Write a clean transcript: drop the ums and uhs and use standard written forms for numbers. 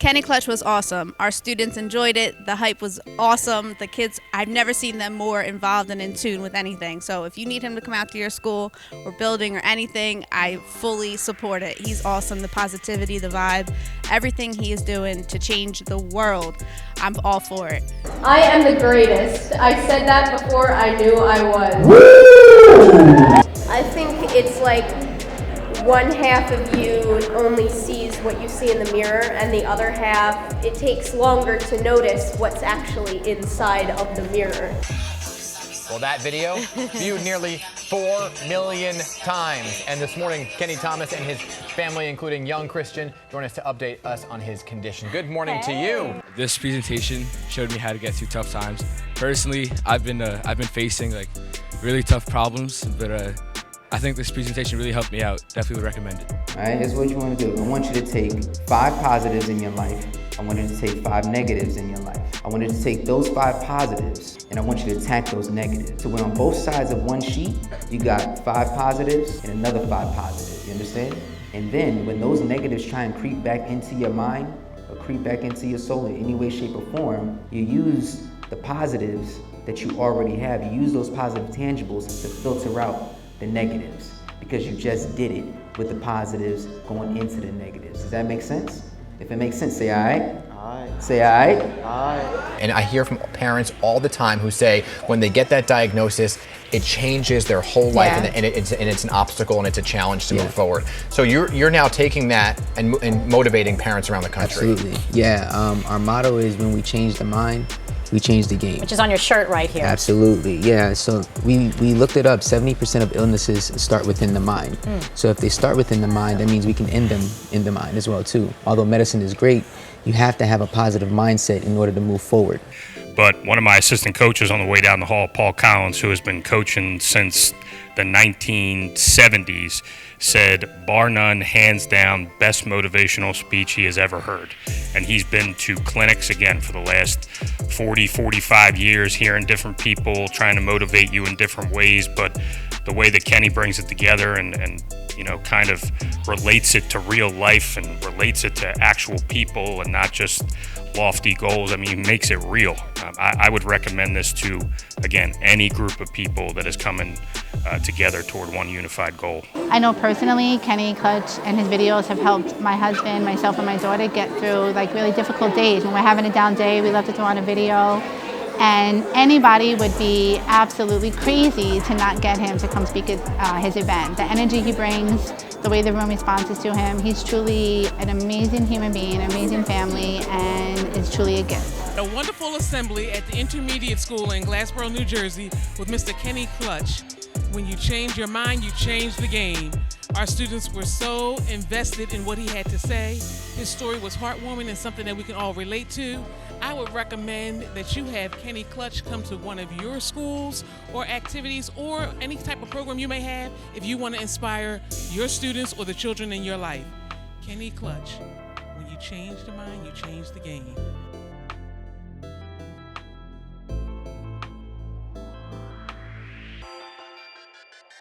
Kenny Clutch was awesome. Our students enjoyed it. The hype was awesome. The kids, I've never seen them more involved and in tune with anything. So if you need him to come out to your school or building or anything, I fully support it. He's awesome. The positivity, the vibe, everything he is doing to change the world, I'm all for it. I am the greatest. I said that before I knew I was. I think it's like one half of you only sees what you see in the mirror, and the other half, it takes longer to notice what's actually inside of the mirror. Well, that video viewed nearly 4 million times. And this morning, Kenny Thomas and his family, including young Christian, join us to update us on his condition. Good morning to you. This presentation showed me how to get through tough times. Personally, I've been facing like really tough problems, but I think this presentation really helped me out. Definitely would recommend it. All right, here's what you want to do. I want you to take 5 positives in your life. I want you to take 5 negatives in your life. I want you to take those 5 positives and I want you to attack those negatives. So when on both sides of one sheet, you got 5 positives and another 5 positives, you understand? And then when those negatives try and creep back into your mind or creep back into your soul in any way, shape, or form, you use the positives that you already have. You use those positive tangibles to filter out the negatives, because you just did it with the positives going into the negatives. Does that make sense? If it makes sense, say aye. Aye. Say aye. Aye. And I hear from parents all the time who say when they get that diagnosis, it changes their whole life, and it's an obstacle and it's a challenge to move forward. So you're now taking that and motivating parents around the country. Absolutely. Yeah. Our motto is when we change the mind, we change the game. Which is on your shirt right here. Absolutely, yeah. So we looked it up. 70% of illnesses start within the mind. So if they start within the mind, that means we can end them in the mind as well too. Although medicine is great, you have to have a positive mindset in order to move forward. But one of my assistant coaches on the way down the hall, Paul Collins, who has been coaching since the 1970s, said, bar none, hands down, best motivational speech he has ever heard. And he's been to clinics, again, for the last 40, 45 years, hearing different people, trying to motivate you in different ways. But the way that Kenny brings it together and you know, kind of relates it to real life and relates it to actual people and not just lofty goals. I mean, he makes it real. I would recommend this to, again, any group of people that is coming together toward one unified goal. I know personally, Kenny Clutch and his videos have helped my husband, myself, and my daughter get through like really difficult days. When we're having a down day, we love to throw on a video. And anybody would be absolutely crazy to not get him to come speak at his event. The energy he brings, the way the room responds to him, he's truly an amazing human being, an amazing family, and is truly a gift. A wonderful assembly at the intermediate school in Glassboro, New Jersey with Mr. Kenny Clutch. When you change your mind, you change the game. Our students were so invested in what he had to say. His story was heartwarming and something that we can all relate to. I would recommend that you have Kenny Clutch come to one of your schools or activities or any type of program you may have if you want to inspire your students or the children in your life. Kenny Clutch, when you change the mind, you change the game.